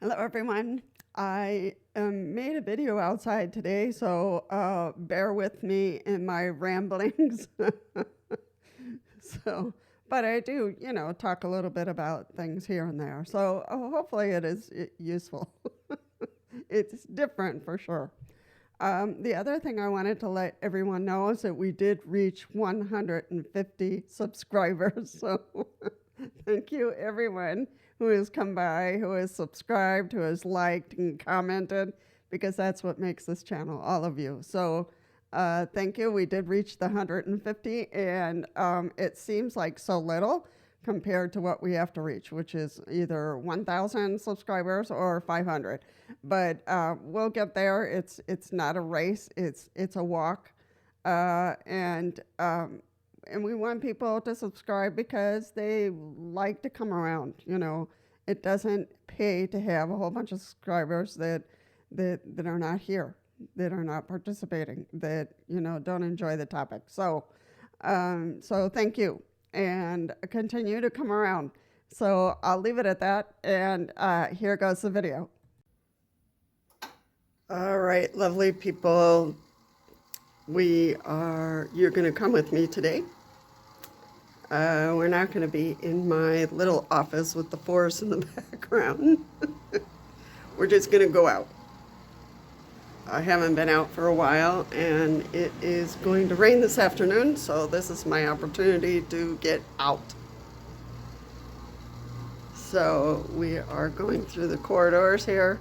Hello, everyone. I made a video outside today, so bear with me in my ramblings. So, but I do, talk a little bit about things here and there. So hopefully it is useful. It's different for sure. The other thing I wanted to let everyone know is that we did reach 150 subscribers. So thank you, everyone who has come by, who has subscribed, who has liked and commented, because that's what makes this channel, all of you. So thank you. We did reach the 150, and it seems like so little compared to what we have to reach, which is either 1,000 subscribers or 500. But we'll get there. It's not a race. It's a walk, and we want people to subscribe because they like to come around. It doesn't pay to have a whole bunch of subscribers that are not here, that are not participating, that don't enjoy the topic. So thank you, and continue to come around. So I'll leave it at that, and here goes the video. All right, lovely people, you're going to come with me today. We're not going to be in my little office with the forest in the background. We're just going to go out. I haven't been out for a while, and it is going to rain this afternoon, so this is my opportunity to get out. So we are going through the corridors here.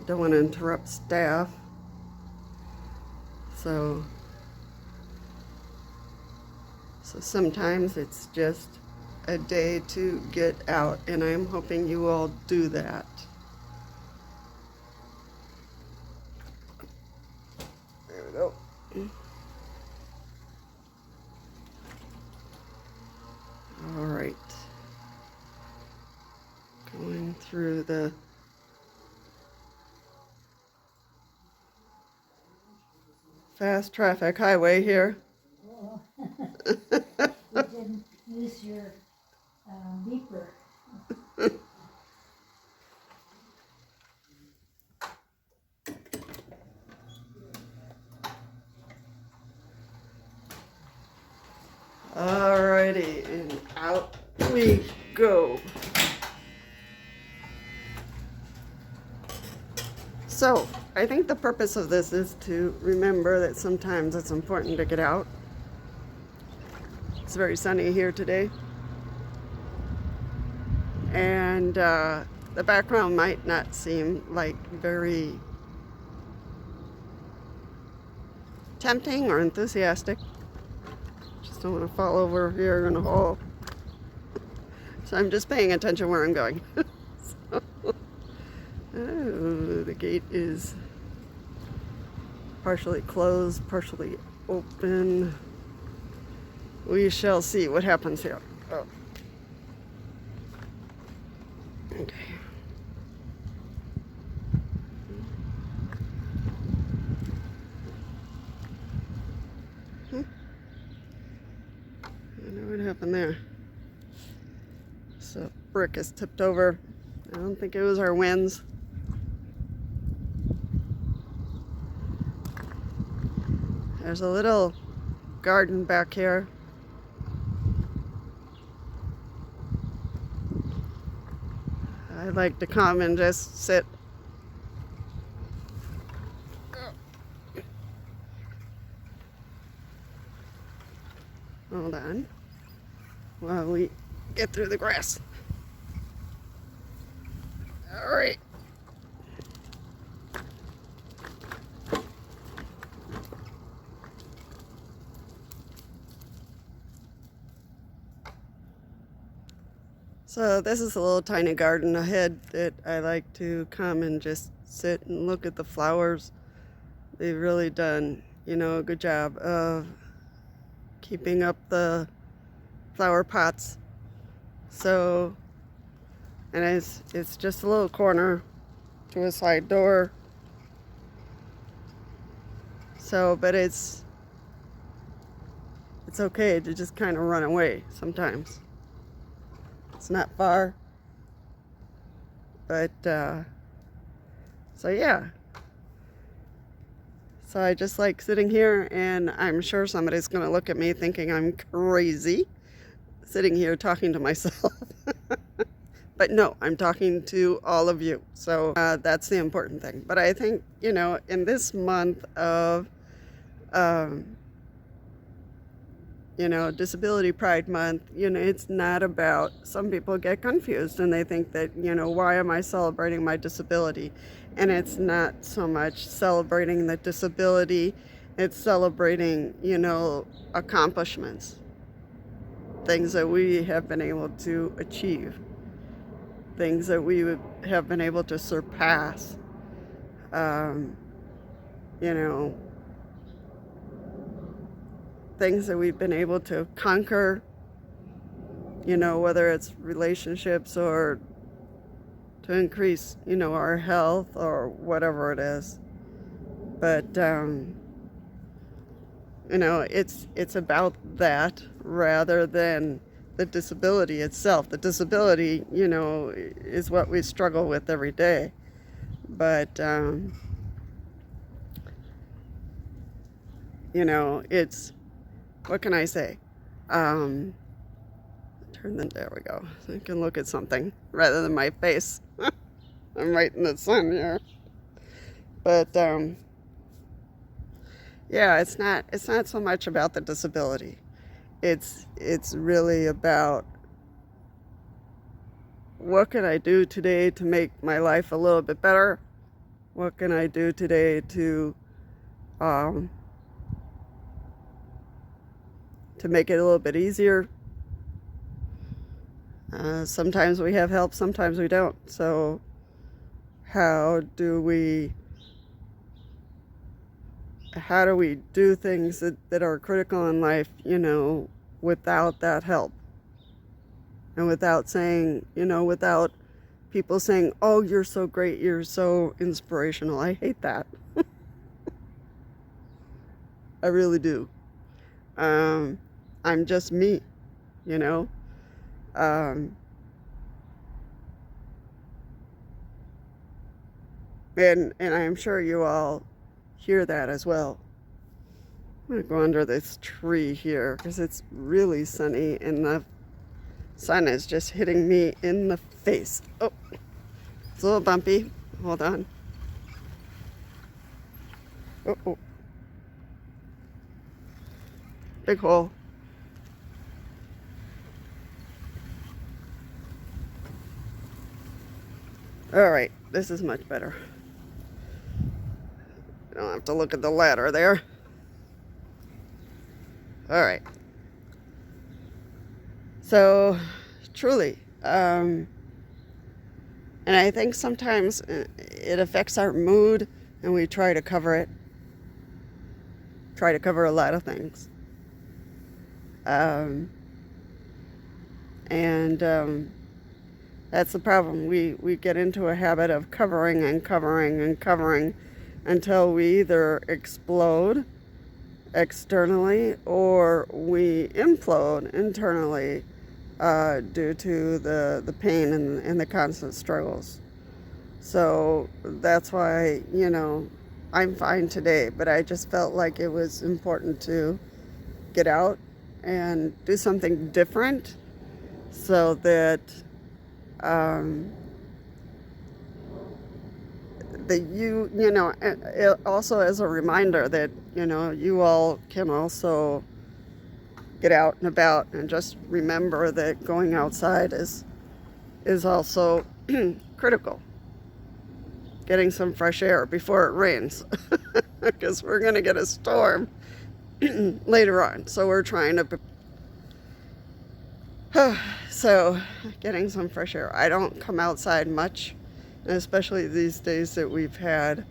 Don't want to interrupt staff. So sometimes it's just a day to get out, and I'm hoping you all do that. There we go. All right. Going through the fast traffic highway here. Oh. You didn't use your beeper. Alrighty, and out we go. So, I think the purpose of this is to remember that sometimes it's important to get out. It's very sunny here today. And the background might not seem like very tempting or enthusiastic. Just don't want to fall over here in a hole. So I'm just paying attention where I'm going. Oh, the gate is partially closed, partially open. We shall see what happens here. Oh. Okay. I know what happened there. So brick is tipped over. I don't think it was our winds. There's a little garden back here. I like to come and just sit. Hold on while we get through the grass. All right. So this is a little tiny garden ahead that I like to come and just sit and look at the flowers. They've really done, a good job of keeping up the flower pots. So, and it's just a little corner to a side door. So, but it's okay to just kind of run away sometimes. It's not far. But, so yeah. So I just like sitting here, and I'm sure somebody's going to look at me thinking I'm crazy, sitting here talking to myself. But no, I'm talking to all of you. So that's the important thing. But I think, in this month of, um, Disability Pride Month, it's not about, some people get confused and they think that, why am I celebrating my disability? And it's not so much celebrating the disability, it's celebrating, accomplishments, things that we have been able to achieve, things that we have been able to surpass, you know, things that we've been able to conquer, whether it's relationships or to increase, our health or whatever it is. But, it's about that rather than the disability itself. The disability, is what we struggle with every day. But, it's, what can I say? There we go. I can look at something rather than my face. I'm right in the sun here. But yeah, it's not so much about the disability. It's really about what can I do today to make my life a little bit better? What can I do today to make it a little bit easier? Sometimes we have help, sometimes we don't. So how do we do things that are critical in life, without that help? And without saying, without people saying, oh, you're so great, you're so inspirational. I hate that. I really do. I'm just me, and I'm sure you all hear that as well. I'm gonna go under this tree here because it's really sunny and the sun is just hitting me in the face. Oh, it's a little bumpy. Hold on. Oh. Big hole. All right, this is much better. I don't have to look at the ladder there. All right. So, truly, and I think sometimes it affects our mood, and we try to cover it. Try to cover a lot of things. That's the problem. We get into a habit of covering and covering and covering until we either explode externally or we implode internally due to the pain and the constant struggles. So that's why, I'm fine today, but I just felt like it was important to get out and do something different so that that also as a reminder that, you all can also get out and about and just remember that going outside is also critical. Getting some fresh air before it rains because we're going to get a storm later on. So we're trying to so getting some fresh air. I don't come outside much, especially these days that we've had,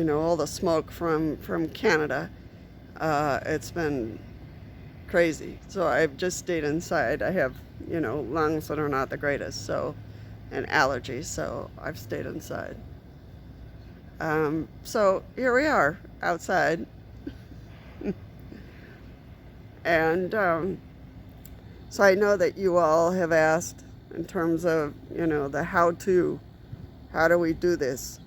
all the smoke from Canada. It's been crazy. So I've just stayed inside. I have, lungs that are not the greatest, and allergies, so I've stayed inside. So here we are outside. And so I know that you all have asked in terms of, the how-to how do we do this?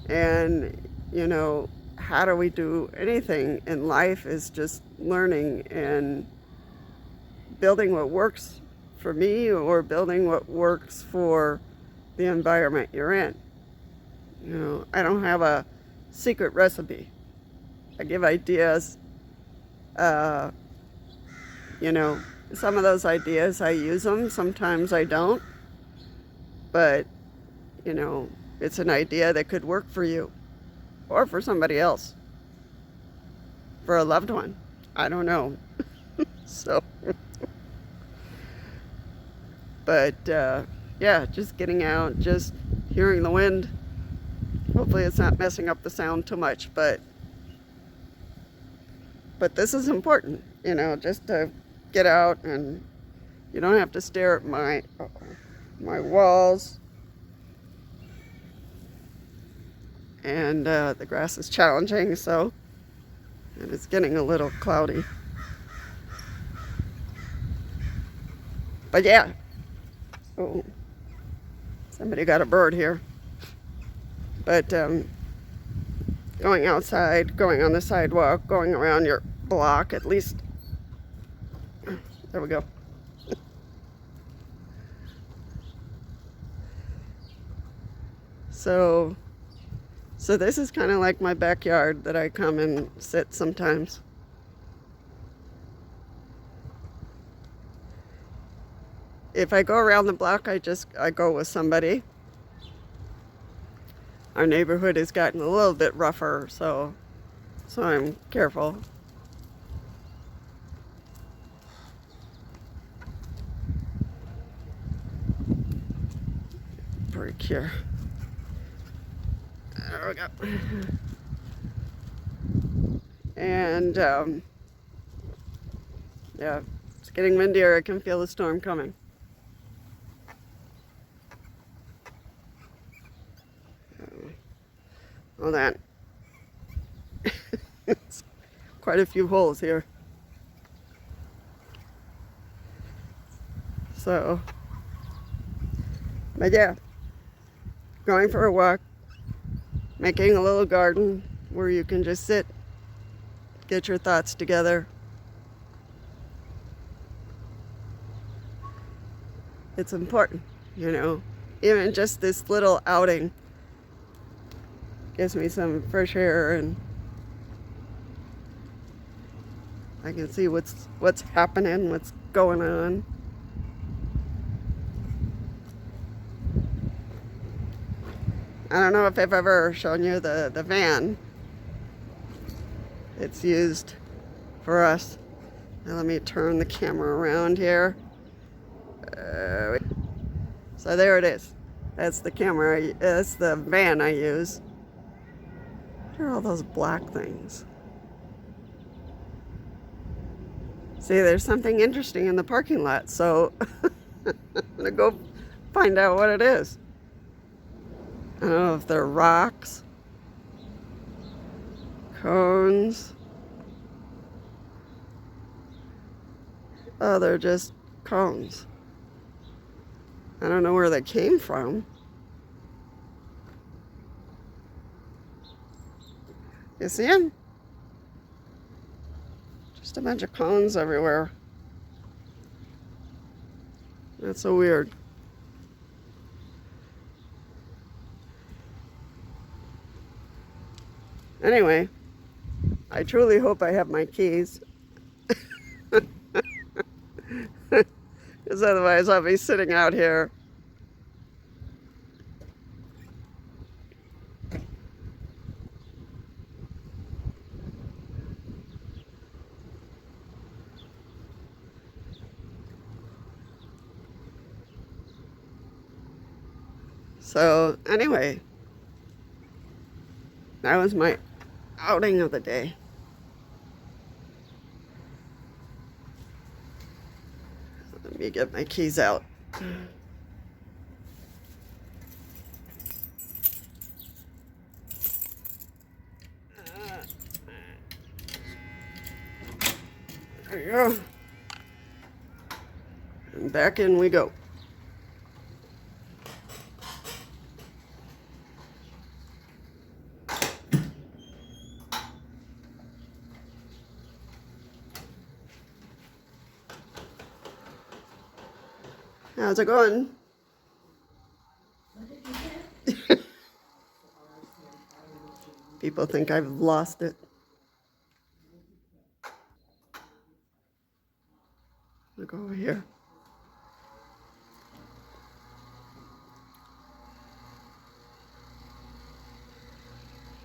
And, you know, how do we do anything in life is just learning and building what works for me or building what works for the environment you're in. You know, I don't have a secret recipe. I give ideas. You know, some of those ideas I use them, sometimes I don't. But, you know, it's an idea that could work for you or for somebody else, for a loved one. I don't know. So, but yeah, just getting out, just hearing the wind. Hopefully it's not messing up the sound too much, but this is important, you know, just to get out, and you don't have to stare at my walls. And the grass is challenging, so, and it's getting a little cloudy. But yeah, oh, somebody got a bird here. But going outside, going on the sidewalk, going around your block, at least, there we go. So this is kind of like my backyard that I come and sit sometimes. If I go around the block, I go with somebody. Our neighborhood has gotten a little bit rougher, so I'm careful. Break here. There we go. And yeah, it's getting windier. I can feel the storm coming. Hold on. It's quite a few holes here. So, but yeah, going for a walk, making a little garden where you can just sit, get your thoughts together. It's important, you know, even just this little outing gives me some fresh air, and I can see what's happening, what's going on. I don't know if I've ever shown you the van. It's used for us. Now let me turn the camera around here. So there it is. That's the camera. That's the van I use. What are all those black things? See, there's something interesting in the parking lot, so I'm gonna go find out what it is. I don't know if they're rocks, cones. Oh, they're just cones. I don't know where they came from. You see them? Just a bunch of cones everywhere. That's so weird. Anyway, I truly hope I have my keys. Because otherwise I'll be sitting out here. So anyway, that was my outing of the day. Let me get my keys out. There you go. And back in we go. How's it going? What did you say? People think I've lost it. Look over here.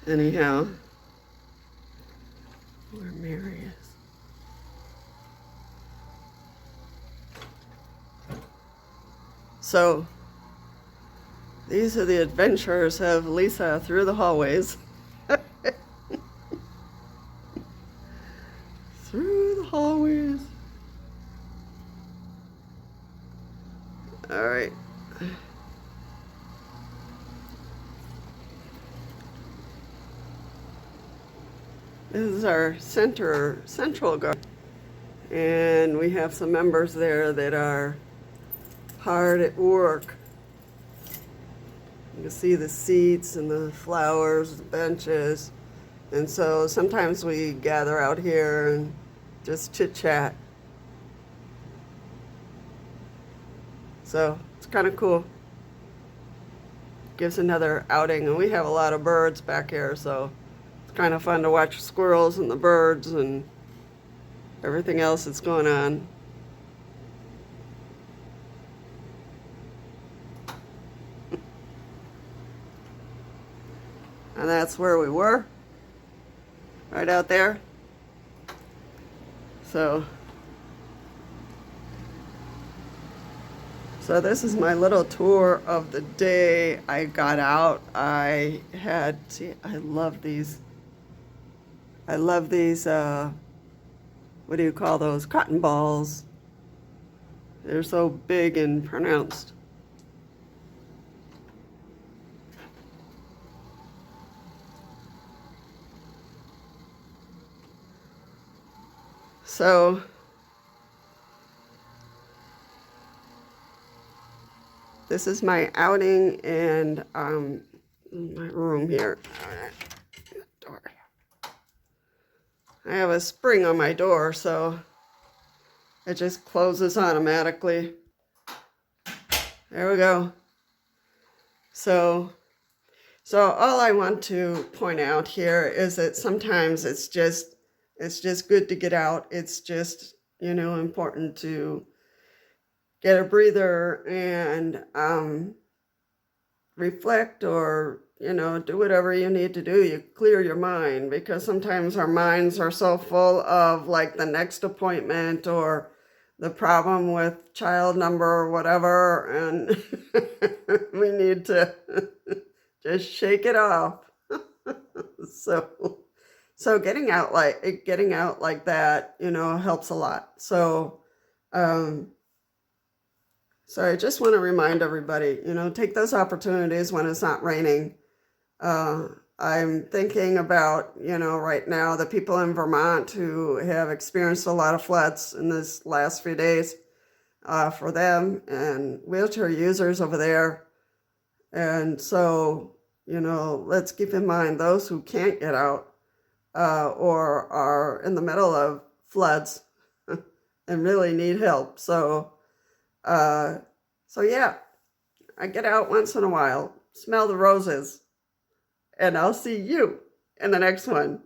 Anyhow, where Mary is. So, these are the adventures of Lisa through the hallways. Through the hallways. All right. This is our central garden. And we have some members there that are hard at work. You can see the seats and the flowers, the benches. And so sometimes we gather out here and just chit chat. So it's kind of cool. Gives another outing. And we have a lot of birds back here, so it's kind of fun to watch squirrels and the birds and everything else that's going on. And that's where we were, right out there. So this is my little tour of the day. I got out. I love these. I love these, what do you call those? Cotton balls. They're so big and pronounced. So this is my outing and my room here. Door. I have a spring on my door, so it just closes automatically. There we go. So all I want to point out here is that sometimes it's just good to get out. It's just, important to get a breather and reflect or, do whatever you need to do. You clear your mind, because sometimes our minds are so full of like the next appointment or the problem with child number or whatever, and we need to just shake it off. So getting out like that, helps a lot. So I just want to remind everybody, take those opportunities when it's not raining. I'm thinking about, right now, the people in Vermont who have experienced a lot of floods in this last few days, for them and wheelchair users over there. And so, let's keep in mind those who can't get out, or are in the middle of floods and really need help. So yeah, I get out once in a while, smell the roses, and I'll see you in the next one.